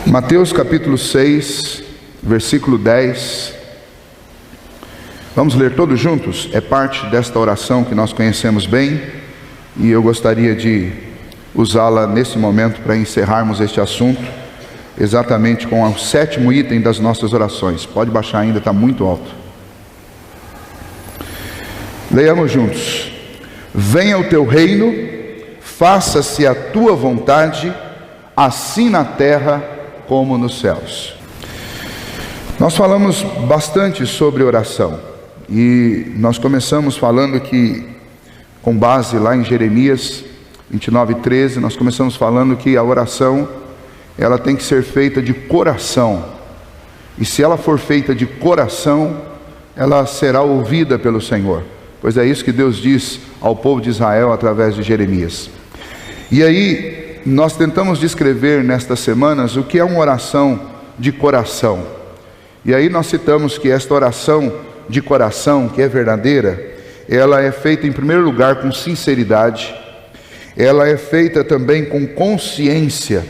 Mateus capítulo 6, versículo 10. Vamos ler todos juntos? É parte desta oração que nós conhecemos bem e eu gostaria de usá-la nesse momento para encerrarmos este assunto, exatamente com o 7º item das nossas orações. Pode baixar ainda, está muito alto. Leiamos juntos. Venha o teu reino, faça-se a tua vontade, assim na terra como nos céus. Nós falamos bastante sobre oração e nós começamos falando que, com base lá em Jeremias 29:13, nós começamos falando que a oração ela tem que ser feita de coração, e se ela for feita de coração, ela será ouvida pelo Senhor, pois é isso que Deus diz ao povo de Israel através de Jeremias. E aí nós tentamos descrever nestas semanas o que é uma oração de coração, e aí nós citamos que esta oração de coração, que é verdadeira, ela é feita em primeiro lugar com sinceridade, ela é feita também com consciência,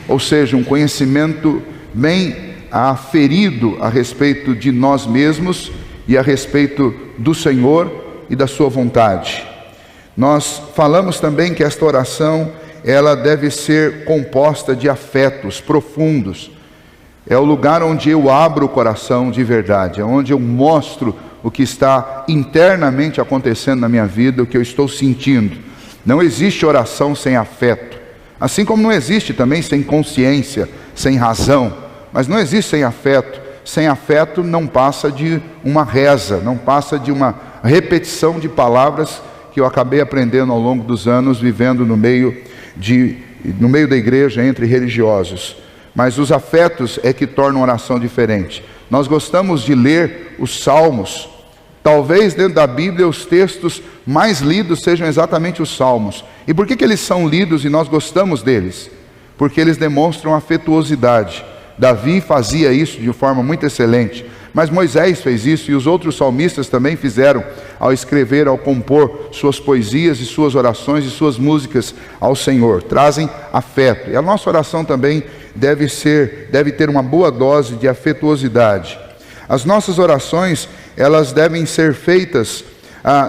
ou seja, um conhecimento bem aferido a respeito de nós mesmos e a respeito do Senhor e da sua vontade. Nós falamos também que esta oração ela deve ser composta de afetos profundos. É o lugar onde eu abro o coração de verdade, é onde eu mostro o que está internamente acontecendo na minha vida, o que eu estou sentindo. Não existe oração sem afeto, assim como não existe também sem consciência, sem razão, mas não existe sem afeto. Sem afeto não passa de uma reza, não passa de uma repetição de palavras que eu acabei aprendendo ao longo dos anos, vivendo no meio da igreja, entre religiosos. Mas os afetos é que tornam a oração diferente. Nós gostamos de ler os salmos. Talvez dentro da Bíblia os textos mais lidos sejam exatamente os salmos. E por que eles são lidos e nós gostamos deles? Porque eles demonstram afetuosidade. Davi fazia isso de forma muito excelente, mas Moisés fez isso e os outros salmistas também fizeram ao escrever, ao compor suas poesias e suas orações e suas músicas ao Senhor. Trazem afeto, e a nossa oração também deve ter uma boa dose de afetuosidade. As nossas orações, elas devem ser feitas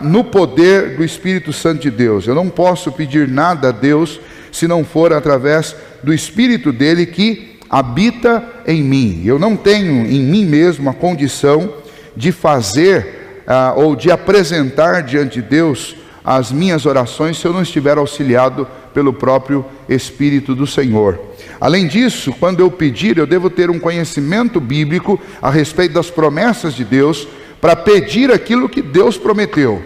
no poder do Espírito Santo de Deus. Eu não posso pedir nada a Deus se não for através do Espírito dele que habita em mim. Eu não tenho em mim mesmo a condição de fazer ou de apresentar diante de Deus as minhas orações se eu não estiver auxiliado pelo próprio Espírito do Senhor. Além disso, quando eu pedir, eu devo ter um conhecimento bíblico a respeito das promessas de Deus para pedir aquilo que Deus prometeu.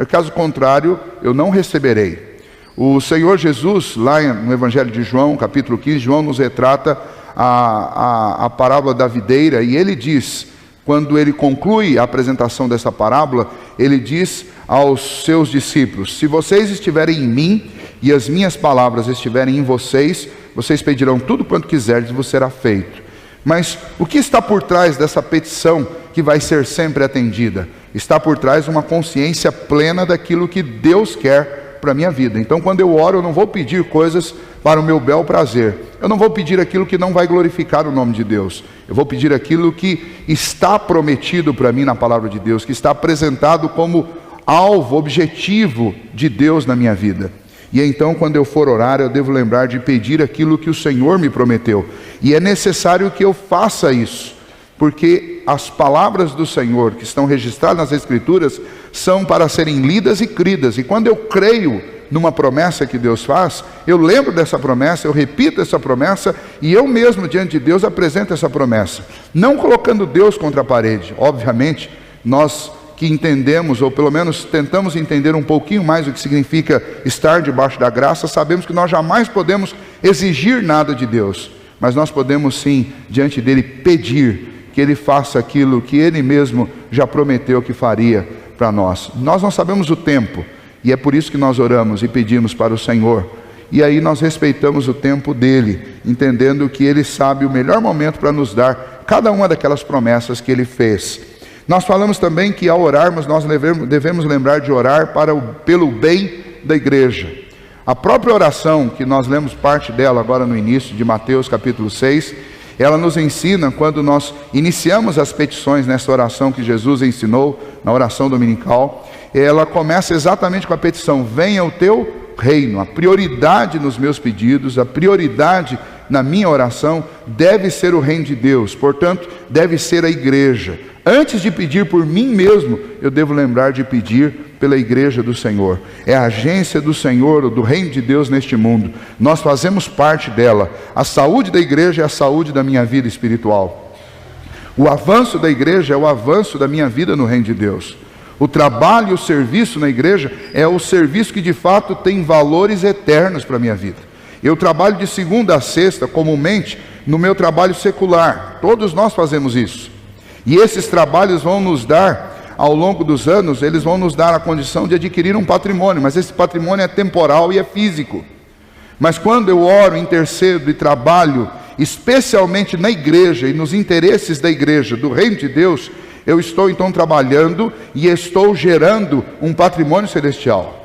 Caso contrário, eu não receberei. O Senhor Jesus, lá no Evangelho de João, capítulo 15, João nos retrata a parábola da videira, e ele diz, quando ele conclui a apresentação dessa parábola, ele diz aos seus discípulos: se vocês estiverem em mim e as minhas palavras estiverem em vocês, vocês pedirão tudo quanto quiserem e vos será feito. Mas o que está por trás dessa petição que vai ser sempre atendida? Está por trás uma consciência plena daquilo que Deus quer para a minha vida. Então, quando eu oro, eu não vou pedir coisas para o meu bel prazer. Eu não vou pedir aquilo que não vai glorificar o nome de Deus. Eu vou pedir aquilo que está prometido para mim na palavra de Deus, que está apresentado como alvo, objetivo de Deus na minha vida. E então, quando eu for orar, eu devo lembrar de pedir aquilo que o Senhor me prometeu. E é necessário que eu faça isso, porque as palavras do Senhor que estão registradas nas Escrituras são para serem lidas e cridas. E quando eu creio numa promessa que Deus faz, eu lembro dessa promessa, eu repito essa promessa, e eu mesmo diante de Deus apresento essa promessa, não colocando Deus contra a parede. Obviamente, nós que entendemos, ou pelo menos tentamos entender um pouquinho mais o que significa estar debaixo da graça, sabemos que nós jamais podemos exigir nada de Deus, mas nós podemos sim, diante dele, pedir que ele faça aquilo que ele mesmo já prometeu que faria para nós. Nós não sabemos o tempo, e é por isso que nós oramos e pedimos para o Senhor. E aí nós respeitamos o tempo dele, entendendo que ele sabe o melhor momento para nos dar cada uma daquelas promessas que ele fez. Nós falamos também que ao orarmos, nós devemos lembrar de orar pelo bem da igreja. A própria oração, que nós lemos parte dela agora no início de Mateus capítulo 6, ela nos ensina, quando nós iniciamos as petições nessa oração que Jesus ensinou, na oração dominical, ela começa exatamente com a petição: venha o teu reino. A prioridade nos meus pedidos, a prioridade na minha oração deve ser o reino de Deus, portanto, deve ser a igreja. Antes de pedir por mim mesmo, eu devo lembrar de pedir pela igreja do Senhor. É a agência do Senhor, do reino de Deus neste mundo. Nós fazemos parte dela. A saúde da igreja é a saúde da minha vida espiritual. O avanço da igreja é o avanço da minha vida no reino de Deus. O trabalho e o serviço na igreja é o serviço que de fato tem valores eternos para a minha vida. Eu trabalho de segunda a sexta, comumente, no meu trabalho secular. Todos nós fazemos isso. E esses trabalhos vão nos dar, ao longo dos anos, eles vão nos dar a condição de adquirir um patrimônio, mas esse patrimônio é temporal e é físico. Mas quando eu oro, intercedo e trabalho, especialmente na igreja e nos interesses da igreja, do reino de Deus, eu estou então trabalhando e estou gerando um patrimônio celestial.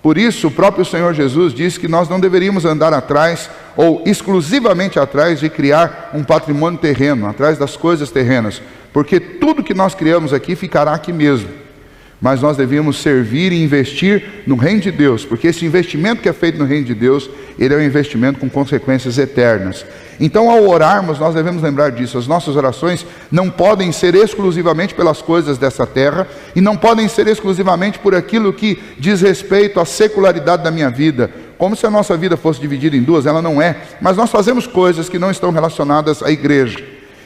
Por isso, o próprio Senhor Jesus disse que nós não deveríamos andar atrás, ou exclusivamente atrás de criar um patrimônio terreno, atrás das coisas terrenas, porque tudo que nós criamos aqui ficará aqui mesmo. Mas nós devíamos servir e investir no reino de Deus, porque esse investimento que é feito no reino de Deus, ele é um investimento com consequências eternas. Então, ao orarmos, nós devemos lembrar disso. As nossas orações não podem ser exclusivamente pelas coisas dessa terra, e não podem ser exclusivamente por aquilo que diz respeito à secularidade da minha vida, como se a nossa vida fosse dividida em duas. Ela não é, mas nós fazemos coisas que não estão relacionadas à igreja.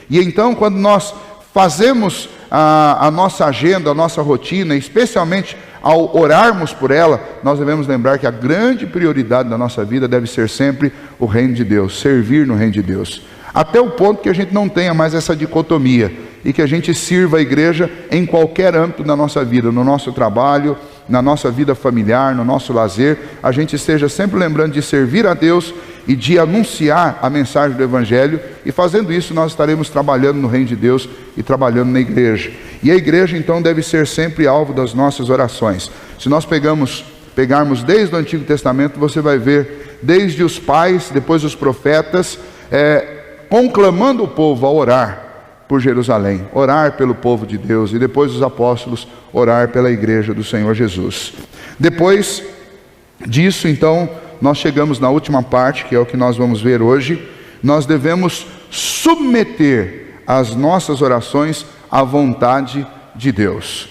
E então, quando nós fazemos a nossa agenda, a nossa rotina, especialmente ao orarmos por ela, nós devemos lembrar que a grande prioridade da nossa vida deve ser sempre o reino de Deus, servir no reino de Deus, até o ponto que a gente não tenha mais essa dicotomia, e que a gente sirva a igreja em qualquer âmbito da nossa vida, no nosso trabalho, na nossa vida familiar, no nosso lazer, a gente esteja sempre lembrando de servir a Deus e de anunciar a mensagem do Evangelho, e fazendo isso nós estaremos trabalhando no reino de Deus e trabalhando na igreja. E a igreja então deve ser sempre alvo das nossas orações. Se nós pegarmos desde o Antigo Testamento, você vai ver desde os pais, depois os profetas, conclamando o povo a orar por Jerusalém, orar pelo povo de Deus, e depois os apóstolos orar pela igreja do Senhor Jesus. Depois disso, então, nós chegamos na última parte, que é o que nós vamos ver hoje. Nós devemos submeter as nossas orações à vontade de Deus.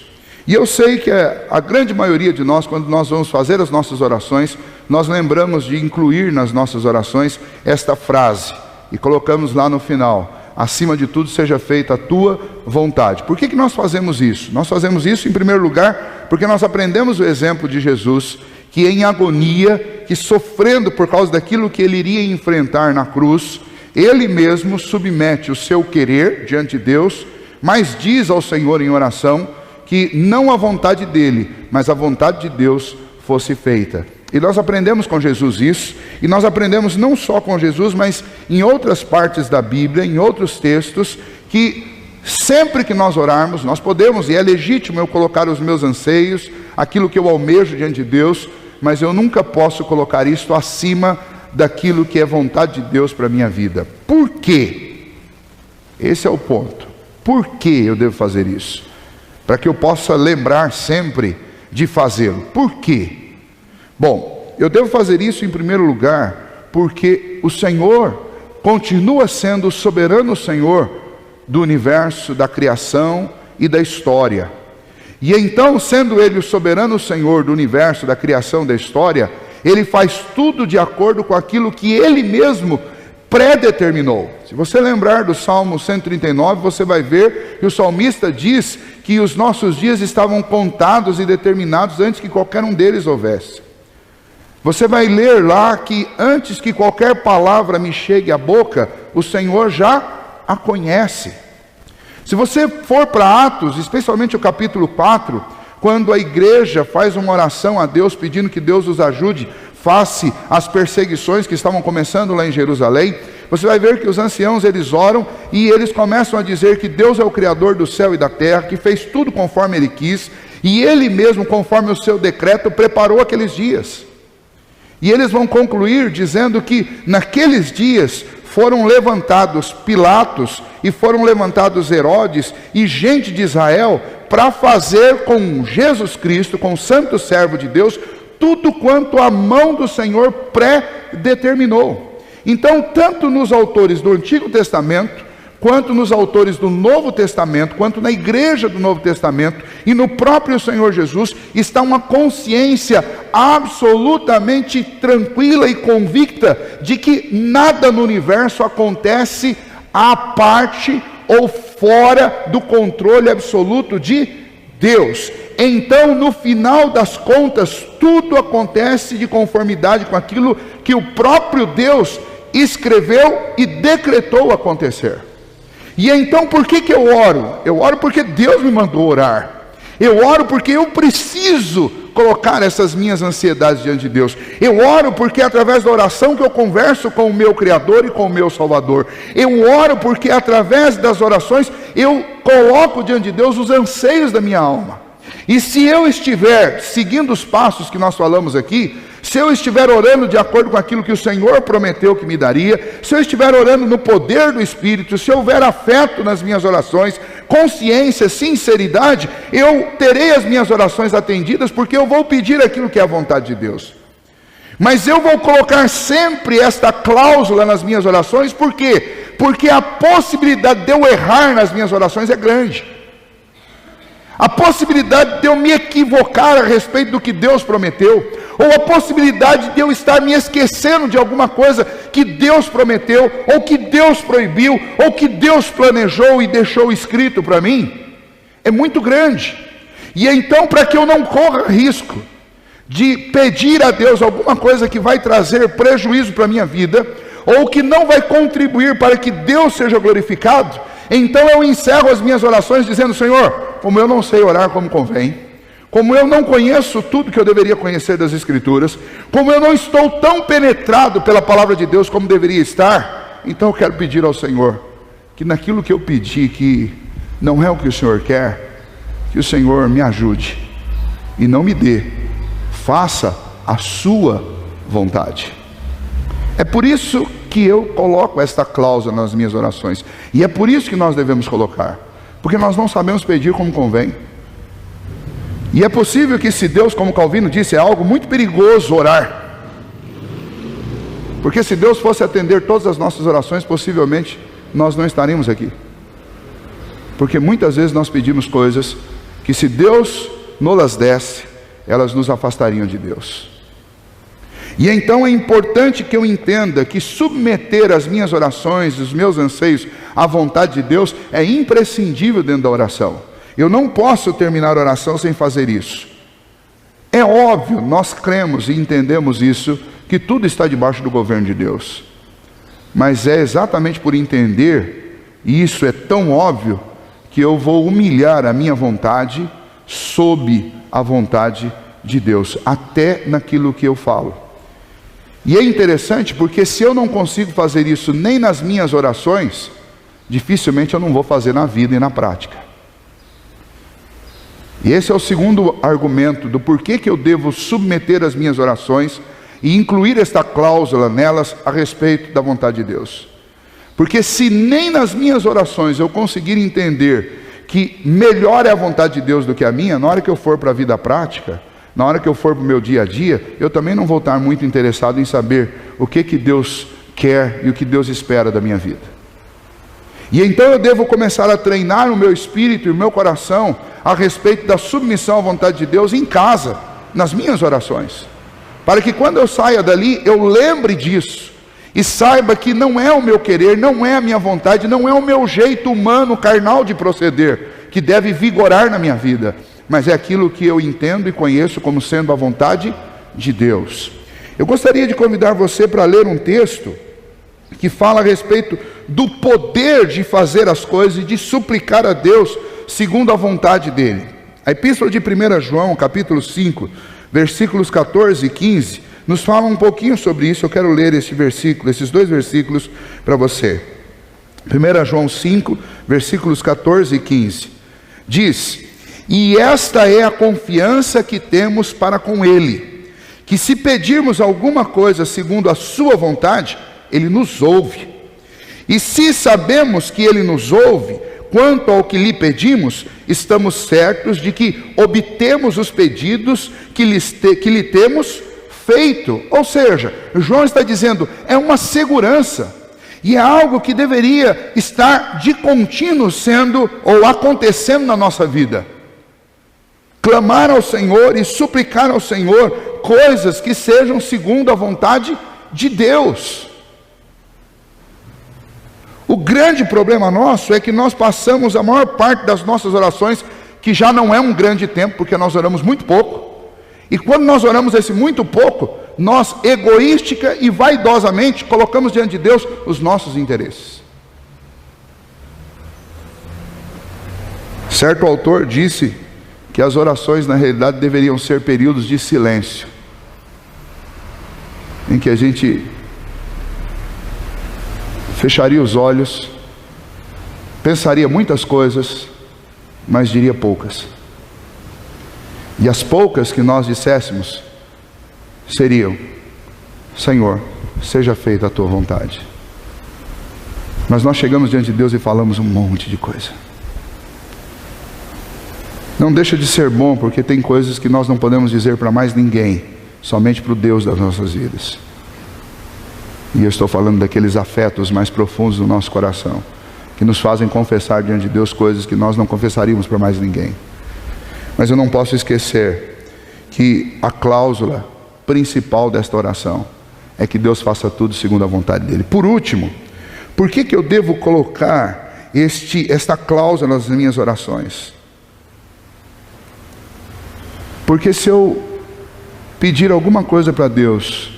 E eu sei que a grande maioria de nós, quando nós vamos fazer as nossas orações, nós lembramos de incluir nas nossas orações esta frase, e colocamos lá no final: acima de tudo seja feita a tua vontade. Por que nós fazemos isso? Nós fazemos isso, em primeiro lugar, porque nós aprendemos o exemplo de Jesus, que em agonia, que sofrendo por causa daquilo que ele iria enfrentar na cruz, ele mesmo submete o seu querer diante de Deus, mas diz ao Senhor em oração que não a vontade dele, mas a vontade de Deus fosse feita. E nós aprendemos com Jesus isso, e nós aprendemos não só com Jesus, mas em outras partes da Bíblia, em outros textos, que sempre que nós orarmos, nós podemos, e é legítimo eu colocar os meus anseios, aquilo que eu almejo diante de Deus, mas eu nunca posso colocar isso acima daquilo que é vontade de Deus para a minha vida. Por quê? Esse é o ponto. Por que eu devo fazer isso? Para que eu possa lembrar sempre de fazê-lo. Por quê? Bom, eu devo fazer isso em primeiro lugar porque o Senhor continua sendo o soberano Senhor do universo, da criação e da história. E então, sendo Ele o soberano Senhor do universo, da criação, da história, Ele faz tudo de acordo com aquilo que Ele mesmo predeterminou. Se você lembrar do Salmo 139, você vai ver que o salmista diz que os nossos dias estavam contados e determinados antes que qualquer um deles houvesse. Você vai ler lá que antes que qualquer palavra me chegue à boca, o Senhor já a conhece. Se você for para Atos, especialmente o capítulo 4, quando a igreja faz uma oração a Deus, pedindo que Deus os ajude face às perseguições que estavam começando lá em Jerusalém, você vai ver que os anciãos, eles oram e eles começam a dizer que Deus é o Criador do céu e da terra, que fez tudo conforme Ele quis, e Ele mesmo, conforme o seu decreto, preparou aqueles dias. E eles vão concluir dizendo que naqueles dias foram levantados Pilatos e foram levantados Herodes e gente de Israel para fazer com Jesus Cristo, com o santo servo de Deus, tudo quanto a mão do Senhor pré-determinou. Então, tanto nos autores do Antigo Testamento, quanto nos autores do Novo Testamento, quanto na igreja do Novo Testamento e no próprio Senhor Jesus, está uma consciência absolutamente tranquila e convicta de que nada no universo acontece à parte ou fora do controle absoluto de Deus. Então, no final das contas, tudo acontece de conformidade com aquilo que o próprio Deus escreveu e decretou acontecer. E então, por que eu oro? Eu oro porque Deus me mandou orar. Eu oro porque eu preciso colocar essas minhas ansiedades diante de Deus. Eu oro porque é através da oração que eu converso com o meu Criador e com o meu Salvador. Eu oro porque através das orações eu coloco diante de Deus os anseios da minha alma. E se eu estiver seguindo os passos que nós falamos aqui, se eu estiver orando de acordo com aquilo que o Senhor prometeu que me daria, se eu estiver orando no poder do Espírito, se houver afeto nas minhas orações, consciência, sinceridade, eu terei as minhas orações atendidas, porque eu vou pedir aquilo que é a vontade de Deus. Mas eu vou colocar sempre esta cláusula nas minhas orações, por quê? Porque a possibilidade de eu errar nas minhas orações é grande. A possibilidade de eu me equivocar a respeito do que Deus prometeu, ou a possibilidade de eu estar me esquecendo de alguma coisa que Deus prometeu, ou que Deus proibiu, ou que Deus planejou e deixou escrito para mim, é muito grande. E então, para que eu não corra risco de pedir a Deus alguma coisa que vai trazer prejuízo para a minha vida, ou que não vai contribuir para que Deus seja glorificado, então eu encerro as minhas orações dizendo: Senhor, como eu não sei orar como convém, como eu não conheço tudo que eu deveria conhecer das Escrituras, como eu não estou tão penetrado pela palavra de Deus como deveria estar, então eu quero pedir ao Senhor que naquilo que eu pedi que não é o que o Senhor quer, que o Senhor me ajude e não me dê, faça a sua vontade. É por isso que eu coloco esta cláusula nas minhas orações, e é por isso que nós devemos colocar, porque nós não sabemos pedir como convém. E é possível que, se Deus, como Calvino disse, é algo muito perigoso orar, porque se Deus fosse atender todas as nossas orações, possivelmente nós não estaríamos aqui, porque muitas vezes nós pedimos coisas que, se Deus nos desse, elas nos afastariam de Deus. E então é importante que eu entenda que submeter as minhas orações, os meus anseios à vontade de Deus é imprescindível dentro da oração. Eu não posso terminar a oração sem fazer isso. É óbvio, nós cremos e entendemos isso, que tudo está debaixo do governo de Deus. Mas é exatamente por entender, e isso é tão óbvio, que eu vou humilhar a minha vontade sob a vontade de Deus, até naquilo que eu falo. E é interessante porque, se eu não consigo fazer isso nem nas minhas orações, dificilmente eu não vou fazer na vida e na prática. E esse é o segundo argumento do porquê que eu devo submeter as minhas orações e incluir esta cláusula nelas a respeito da vontade de Deus. Porque se nem nas minhas orações eu conseguir entender que melhor é a vontade de Deus do que a minha, na hora que eu for para a vida prática, na hora que eu for para o meu dia a dia, eu também não vou estar muito interessado em saber o que Deus quer e o que Deus espera da minha vida. E então eu devo começar a treinar o meu espírito e o meu coração a respeito da submissão à vontade de Deus em casa, nas minhas orações, para que quando eu saia dali, eu lembre disso, e saiba que não é o meu querer, não é a minha vontade, não é o meu jeito humano, carnal de proceder, que deve vigorar na minha vida, mas é aquilo que eu entendo e conheço como sendo a vontade de Deus. Eu gostaria de convidar você para ler um texto que fala a respeito do poder de fazer as coisas e de suplicar a Deus segundo a vontade dele. A epístola de 1 João, capítulo 5, versículos 14 e 15, nos fala um pouquinho sobre isso. Eu quero ler esses dois versículos para você. 1 João 5, versículos 14 e 15, diz: e esta é a confiança que temos para com Ele, que se pedirmos alguma coisa segundo a sua vontade, Ele nos ouve. E se sabemos que Ele nos ouve, quanto ao que lhe pedimos, estamos certos de que obtemos os pedidos que lhe temos feito. Ou seja, João está dizendo, é uma segurança, e é algo que deveria estar de contínuo sendo ou acontecendo na nossa vida. Clamar ao Senhor e suplicar ao Senhor coisas que sejam segundo a vontade de Deus. O grande problema nosso é que nós passamos a maior parte das nossas orações, que já não é um grande tempo, porque nós oramos muito pouco, e quando nós oramos esse muito pouco, nós egoística e vaidosamente colocamos diante de Deus os nossos interesses. Certo autor disse que as orações na realidade deveriam ser períodos de silêncio, em que a gente fecharia os olhos, pensaria muitas coisas, mas diria poucas. E as poucas que nós disséssemos seriam: Senhor, seja feita a tua vontade. Mas nós chegamos diante de Deus e falamos um monte de coisa. Não deixa de ser bom, porque tem coisas que nós não podemos dizer para mais ninguém, somente para o Deus das nossas vidas. E eu estou falando daqueles afetos mais profundos do nosso coração, que nos fazem confessar diante de Deus coisas que nós não confessaríamos para mais ninguém. Mas eu não posso esquecer que a cláusula principal desta oração é que Deus faça tudo segundo a vontade dEle. Por último, por que eu devo colocar esta cláusula nas minhas orações? Porque se eu pedir alguma coisa para Deus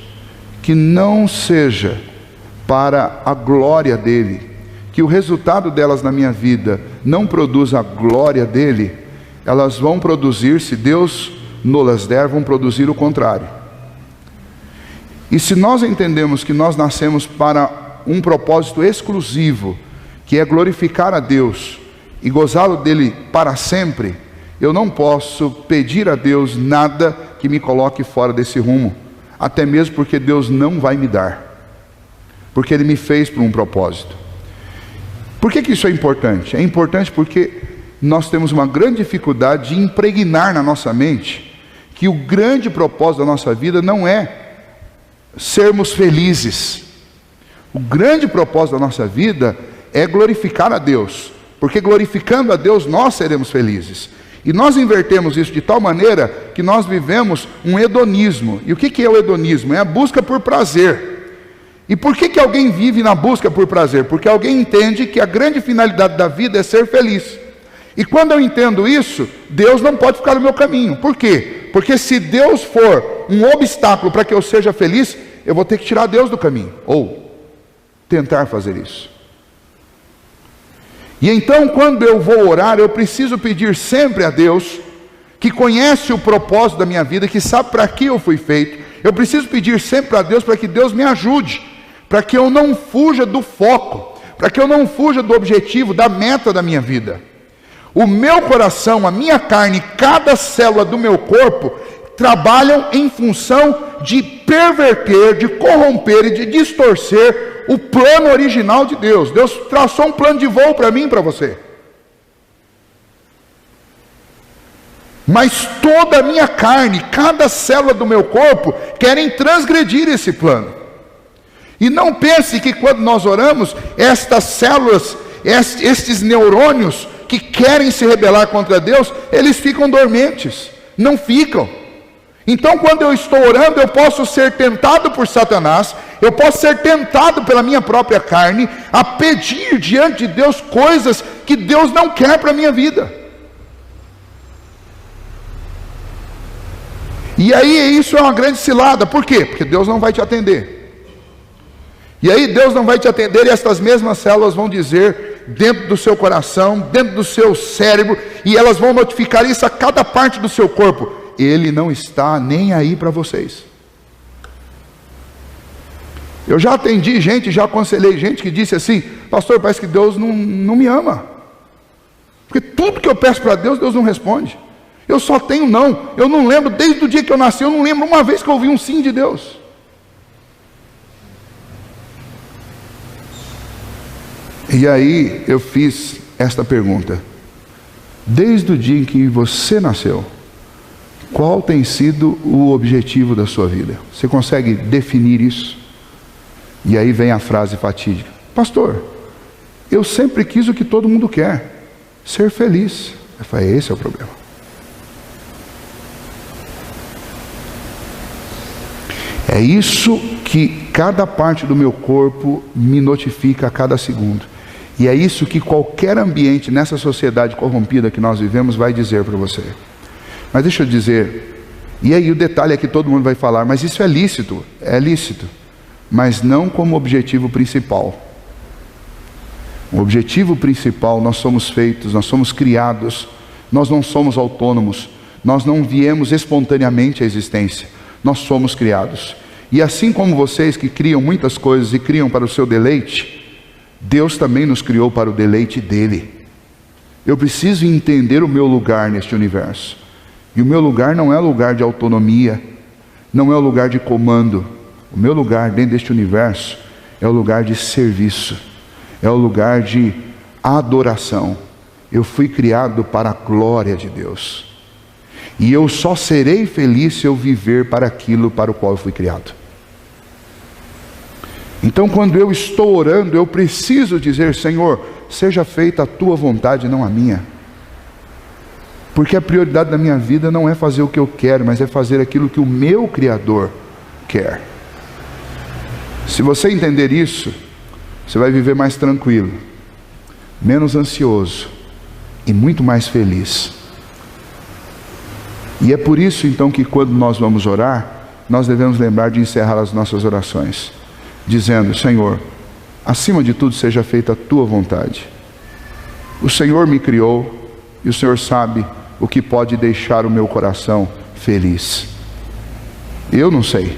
que não seja para a glória dEle, que o resultado delas na minha vida não produza a glória dEle, elas vão produzir, se Deus nos der, vão produzir o contrário. E se nós entendemos que nós nascemos para um propósito exclusivo, que é glorificar a Deus e gozá-lo dele para sempre, eu não posso pedir a Deus nada que me coloque fora desse rumo, até mesmo porque Deus não vai me dar, porque Ele me fez para um propósito. Por que isso é importante? É importante porque nós temos uma grande dificuldade de impregnar na nossa mente que o grande propósito da nossa vida não é sermos felizes. O grande propósito da nossa vida é glorificar a Deus, porque glorificando a Deus nós seremos felizes. E nós invertemos isso de tal maneira que nós vivemos um hedonismo. E o que é o hedonismo? É a busca por prazer. E por que alguém vive na busca por prazer? Porque alguém entende que a grande finalidade da vida é ser feliz. E quando eu entendo isso, Deus não pode ficar no meu caminho. Por quê? Porque se Deus for um obstáculo para que eu seja feliz, eu vou ter que tirar Deus do caminho, ou tentar fazer isso. E então, quando eu vou orar, eu preciso pedir sempre a Deus, que conhece o propósito da minha vida, que sabe para que eu fui feito. Eu preciso pedir sempre a Deus para que Deus me ajude, para que eu não fuja do foco, para que eu não fuja do objetivo, da meta da minha vida. O meu coração, a minha carne, cada célula do meu corpo trabalham em função de perverter, de corromper e de distorcer o plano original de Deus. Deus traçou um plano de voo para mim e para você. Mas toda a minha carne, cada célula do meu corpo, querem transgredir esse plano. E não pense que quando nós oramos, estas células, estes neurônios que querem se rebelar contra Deus, eles ficam dormentes. Não ficam. Então, quando eu estou orando, eu posso ser tentado por Satanás, eu posso ser tentado pela minha própria carne, a pedir diante de Deus coisas que Deus não quer para a minha vida. E aí isso é uma grande cilada. Por quê? Porque Deus não vai te atender. E aí Deus não vai te atender, e estas mesmas células vão dizer dentro do seu coração, dentro do seu cérebro, e elas vão notificar isso a cada parte do seu corpo: Ele não está nem aí para vocês. Eu já atendi gente, já aconselhei gente que disse assim: pastor, parece que Deus não me ama, porque tudo que eu peço para Deus, Deus não responde. Eu só tenho não. Eu não lembro, desde o dia que eu nasci, eu não lembro uma vez que eu ouvi um sim de Deus. E aí eu fiz esta pergunta: desde o dia em que você nasceu, qual tem sido o objetivo da sua vida? Você consegue definir isso? E aí vem a frase fatídica: pastor, eu sempre quis o que todo mundo quer, ser feliz. Eu falei: esse é o problema. É isso que cada parte do meu corpo me notifica a cada segundo. E é isso que qualquer ambiente nessa sociedade corrompida que nós vivemos vai dizer para você. Mas deixa eu dizer, e aí o detalhe é que todo mundo vai falar: mas isso é lícito, mas não como objetivo principal. O objetivo principal: nós somos feitos, nós somos criados, nós não somos autônomos, nós não viemos espontaneamente à existência, nós somos criados. E assim como vocês que criam muitas coisas e criam para o seu deleite, Deus também nos criou para o deleite dele. Eu preciso entender o meu lugar neste universo. E o meu lugar não é lugar de autonomia, não é o lugar de comando. O meu lugar dentro deste universo é o lugar de serviço, é o lugar de adoração. Eu fui criado para a glória de Deus. E eu só serei feliz se eu viver para aquilo para o qual eu fui criado. Então, quando eu estou orando, eu preciso dizer: Senhor, seja feita a tua vontade, não a minha. Porque a prioridade da minha vida não é fazer o que eu quero, mas é fazer aquilo que o meu Criador quer. Se você entender isso, você vai viver mais tranquilo, menos ansioso e muito mais feliz. E é por isso então que quando nós vamos orar, nós devemos lembrar de encerrar as nossas orações dizendo: Senhor, acima de tudo seja feita a tua vontade. O Senhor me criou e o Senhor sabe o que pode deixar o meu coração feliz. Eu não sei.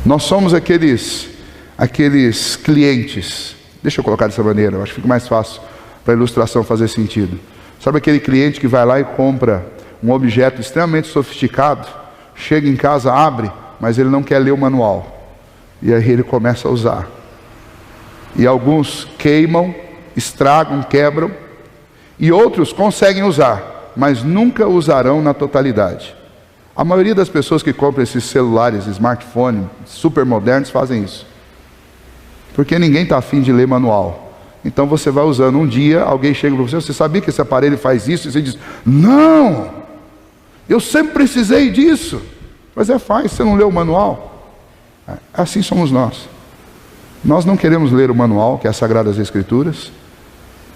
Nós somos aqueles clientes. Deixa eu colocar dessa maneira, eu acho que fica mais fácil para a ilustração fazer sentido. Sabe aquele cliente que vai lá e compra um objeto extremamente sofisticado, chega em casa, abre, mas ele não quer ler o manual. E aí ele começa a usar. E alguns queimam, estragam, quebram. E outros conseguem usar, mas nunca usarão na totalidade. A maioria das pessoas que compram esses celulares, smartphones, super modernos, fazem isso. Porque ninguém está afim de ler manual. Então você vai usando. Um dia alguém chega para você: você sabia que esse aparelho faz isso? E você diz: não, eu sempre precisei disso. Mas faz, você não leu o manual. Assim somos nós. Nós não queremos ler o manual, que é as Sagradas Escrituras.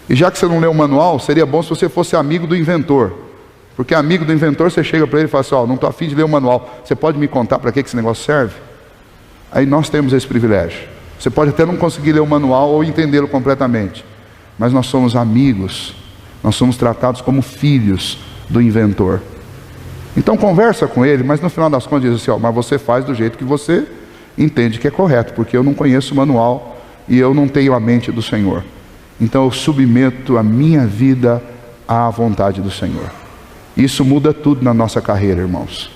E já que você não leu o manual, seria bom se você fosse amigo do inventor. Porque amigo do inventor, você chega para ele e fala assim: não estou afim de ler o manual, você pode me contar para que esse negócio serve? Aí nós temos esse privilégio. Você pode até não conseguir ler o manual ou entendê-lo completamente, mas nós somos amigos, nós somos tratados como filhos do inventor. Então conversa com ele, mas no final das contas diz assim: mas você faz do jeito que você entende que é correto, porque eu não conheço o manual e eu não tenho a mente do Senhor. Então eu submeto a minha vida à vontade do Senhor. Isso muda tudo na nossa carreira, irmãos.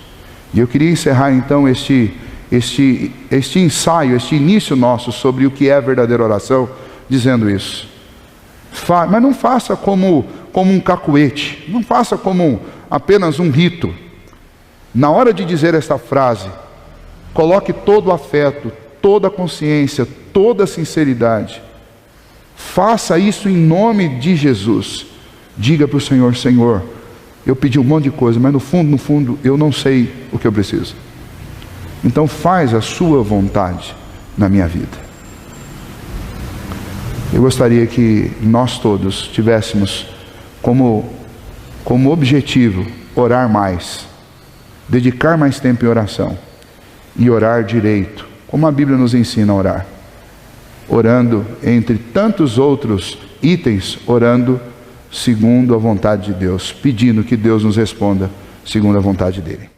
E eu queria encerrar então este ensaio, este início nosso sobre o que é a verdadeira oração, dizendo isso. Mas não faça como um cacuete, não faça como apenas um rito. Na hora de dizer esta frase, coloque todo o afeto, toda a consciência, toda a sinceridade. Faça isso em nome de Jesus. Diga para o Senhor: Senhor, eu pedi um monte de coisa, mas no fundo, eu não sei o que eu preciso. Então faz a sua vontade na minha vida. Eu gostaria que nós todos tivéssemos como objetivo orar mais, dedicar mais tempo em oração e orar direito, como a Bíblia nos ensina a orar. Orando, entre tantos outros itens, orando segundo a vontade de Deus, pedindo que Deus nos responda segundo a vontade dele.